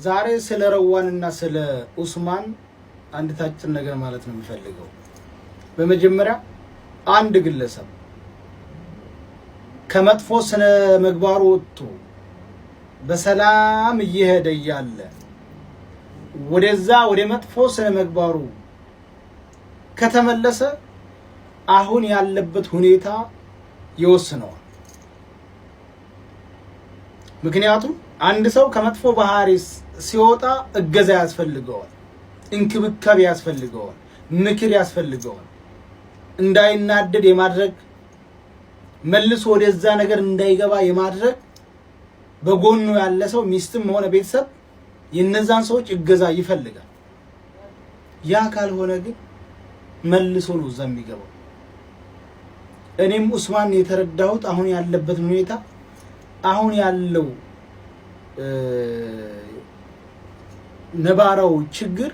ዛሬ ስለ ረዋንና ስለ ኡስማን አንድ ታጭን ነገር ማለት ነው የሚፈልገው። በመጀመሪያ አንድ ግለሰብ ከመጥፎ ስነ ምግባሩ ወጥቶ በሰላም እየሄደ ያለ ወደ መጥፎ ስነ ምግባሩ ከተመለሰ አሁን ያለበት ሁኔታ ይወስነዋል። ምክንያቱም አንድ ሰው ከመጥፎ ባህሪ ሲወጣ እገዛ ያስፈልገዋል፣ እንክብካቤ ያስፈልገዋል፣ ምክር ያስፈልገዋል። እንዳይናደድ የማድረግ መልሶ ወደዛ ነገር እንዳይገባ የማድረግ በጎኑ ያለ ሰው ሚስትም ሆነ ቤተሰብ የነዛን ሰዎች እገዛ ይፈልጋል። ያ ካልሆነ ግን መልሶ ነው እዛ የሚገባው። እኔም ኡስማን የተረዳሁት አሁን ያለበት ሁኔታ አሁን ያለው ነባራው ችግር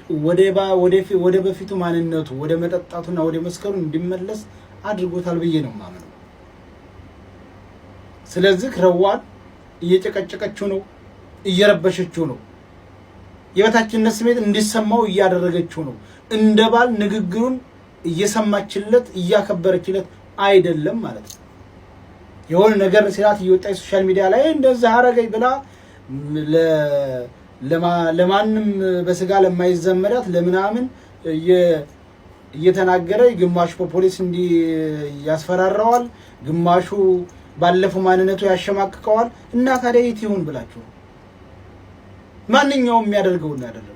ወደ በፊቱ ማንነቱ ወደ መጠጣቱና ወደ መስከሩ እንዲመለስ አድርጎታል ብዬ ነው ማምነው። ስለዚህ ረዋን እየጨቀጨቀችው ነው፣ እየረበሸችው ነው፣ የበታችነት ስሜት እንዲሰማው እያደረገችው ነው። እንደ ባል ንግግሩን እየሰማችለት እያከበረችለት አይደለም ማለት ነው። የሆነ ነገር ሲላት እየወጣች ሶሻል ሚዲያ ላይ እንደዛ አረገኝ ብላ ለማንም በስጋ ለማይዘመዳት ለምናምን እየተናገረ ግማሹ በፖሊስ እንዲ ያስፈራራዋል፣ ግማሹ ባለፈው ማንነቱ ያሸማቅቀዋል። እና ታዲያ የት ይሁን ብላችሁ ማንኛውም የሚያደርገው ያደረገው።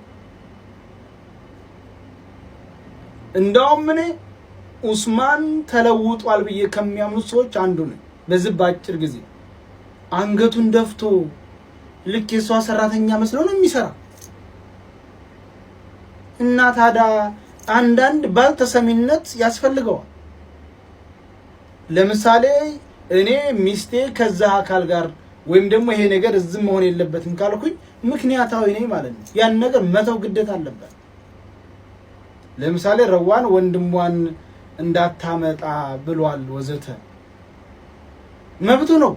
እንደውም እኔ ኡስማን ተለውጧል ብዬ ከሚያምኑ ሰዎች አንዱ ነኝ። በዚህ ባጭር ጊዜ አንገቱን ደፍቶ ልክ የሷ ሰራተኛ መስሎ ነው የሚሰራ። እና ታዲያ አንዳንድ ባልተሰሚነት ያስፈልገዋል። ለምሳሌ እኔ ሚስቴ ከዛ አካል ጋር ወይም ደግሞ ይሄ ነገር እዚህ መሆን የለበትም ካልኩኝ ምክንያታዊ ነኝ ማለት ነው። ያን ነገር መተው ግዴታ አለበት። ለምሳሌ ረዋን ወንድሟን እንዳታመጣ ብሏል ወዘተ፣ መብቱ ነው።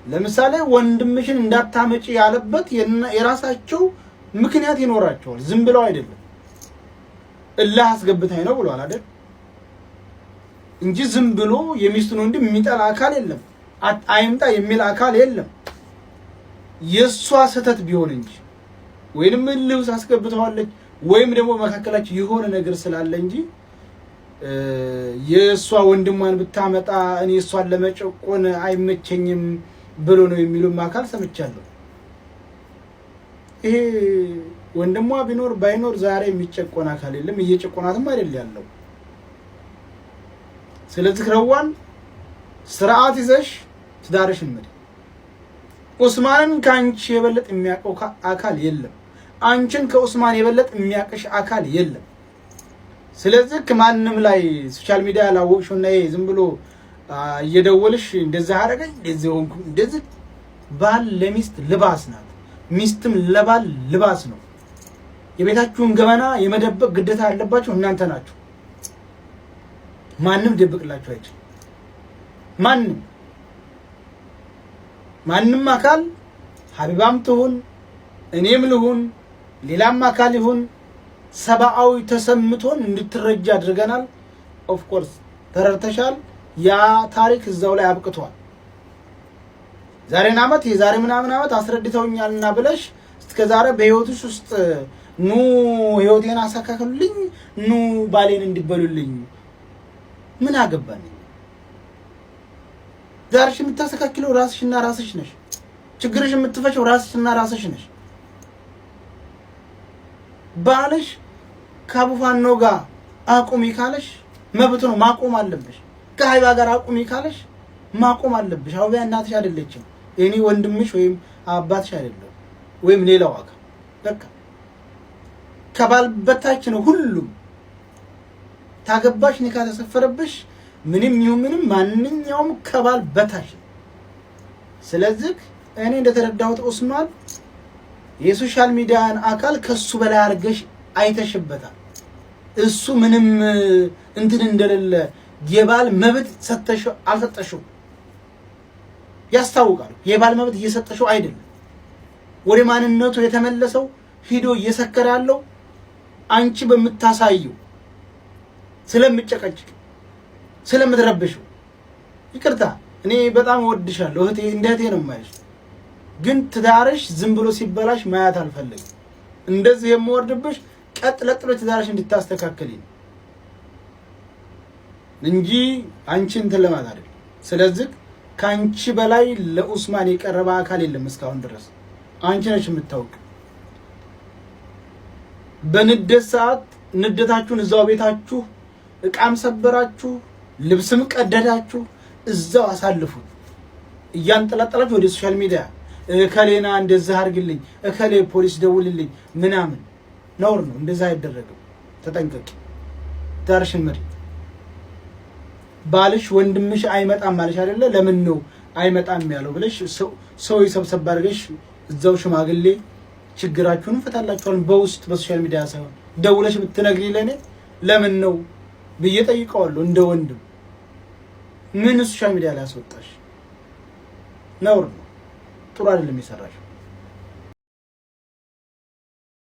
ለምሳሌ ወንድምሽን እንዳታመጪ ያለበት የራሳቸው ምክንያት ይኖራቸዋል። ዝም ብለው አይደለም። እላህ አስገብታኝ ነው ብሏል አይደል? እንጂ ዝም ብሎ የሚስቱን ወንድም የሚጠላ አካል የለም፣ አይምጣ የሚል አካል የለም። የሷ ስህተት ቢሆን እንጂ ወይንም እልህ አስገብተዋለች ወይም ደግሞ መካከላቸው የሆነ ነገር ስላለ እንጂ የሷ ወንድሟን ብታመጣ እኔ እሷን ለመጨቆን አይመቸኝም ብሎ ነው የሚሉም አካል ሰምቻለሁ። ይሄ ወንድሟ ቢኖር ባይኖር ዛሬ የሚጨቆን አካል የለም፣ እየጨቆናትም አይደል ያለው። ስለዚህ ረዋን ስርዓት ይዘሽ ትዳርሽን ምሪ። ኡስማንን ካንቺ የበለጥ የሚያውቀው አካል የለም፣ አንቺን ከኡስማን የበለጥ የሚያውቅሽ አካል የለም። ስለዚህ ከማንም ላይ ሶሻል ሚዲያ ላወቅሽውና ዝም ብሎ እየደወልሽ እንደዛ አረጋኝ እንደዚህ ሆንኩ እንደዚህ ባል ለሚስት ልባስ ናት፣ ሚስትም ለባል ልባስ ነው። የቤታችሁን ገመና የመደበቅ ግዴታ ያለባችሁ እናንተ ናችሁ። ማንም ደብቅላችሁ አይችልም። ማንም አካል ሀቢባም ትሁን እኔም ልሁን ሌላም አካል ይሁን ሰብአዊ ተሰምቶን እንድትረጃ አድርገናል። ኦፍ ኮርስ ተረድተሻል። ያ ታሪክ እዛው ላይ አብቅቷል። ዛሬን አመት የዛሬ ምናምን አመት አስረድተውኛልና ብለሽ እስከዛሬ በህይወትሽ ውስጥ ኑ ህይወቴን አሳካክሉልኝ፣ ኑ ባሌን እንዲበሉልኝ ምን አገባኝ? ዛሬሽ የምታስተካክለው ራስሽና ራስሽ ነሽ። ችግርሽ የምትፈቸው ራስሽና ራስሽ ነሽ። ባልሽ ከአቡፋኖ ጋር አቁሚ ካለሽ መብት ነው፣ ማቆም አለብሽ። ከሀይባ ጋር አቁሚ ካለሽ ማቆም አለብሽ። አውቢያ እናትሽ አይደለችም፣ እኔ ወንድምሽ ወይም አባትሽ አይደለም ወይም ሌላው አካል። በቃ ከባል በታች ነው ሁሉም። ታገባሽ ኒካ ተሰፈረብሽ ምንም ይሁን ምንም ማንኛውም ከባል በታች። ስለዚህ እኔ እንደተረዳሁት ኡስማን የሶሻል ሚዲያን አካል ከሱ በላይ አርገሽ አይተሽበታል። እሱ ምንም እንትን እንደሌለ የባል መብት ሰጠሽው አልሰጠሽው ያስታውቃል። የባል መብት እየሰጠሽው አይደለም። ወደ ማንነቱ የተመለሰው ሂዶ እየሰከረ ያለው አንቺ በምታሳየው ስለምጨቀጭቅ ስለምትረብሽው። ይቅርታ እኔ በጣም ወድሻለሁ እህቴ፣ እንደ እህቴ ነው የማይሽ፣ ግን ትዳርሽ ዝም ብሎ ሲበላሽ ማያት አልፈልግም። እንደዚህ የምወርድብሽ ቀጥ ለጥሎ ትዳርሽ እንድታስተካክል እንጂ አንቺ እንትን ለማለት አይደለም። ስለዚህ ካንቺ በላይ ለኡስማን የቀረበ አካል የለም እስካሁን ድረስ። አንቺ ነሽ የምታውቅ። በንደት ሰዓት ንደታችሁን እዛው ቤታችሁ እቃም ሰበራችሁ፣ ልብስም ቀደዳችሁ፣ እዛው አሳልፉት። እያንጠላጠላችሁ ወደ ሶሻል ሚዲያ እከሌና እንደዛ አድርግልኝ፣ እከሌ ፖሊስ ደውልልኝ ምናምን ነውር ነው። እንደዛ አይደረግም። ተጠንቀቂ። ትዳርሽን ምሪ። ባልሽ ወንድምሽ አይመጣም ማለሽ አይደለ? ለምን ነው አይመጣም ያለው ብለሽ ሰው ይሰብሰብ አድርገሽ እዛው ሽማግሌ ችግራችሁን ፈታላችኋል። በውስጥ በሶሻል ሚዲያ ሳይሆን ደውለሽ ብትነግሪ ለኔ ለምን ነው ብዬ ጠይቀዋለሁ። እንደ ወንድም ምን ሶሻል ሚዲያ ላይ አስወጣሽ? ነውር ነው። ጥሩ አይደለም የሰራሽው።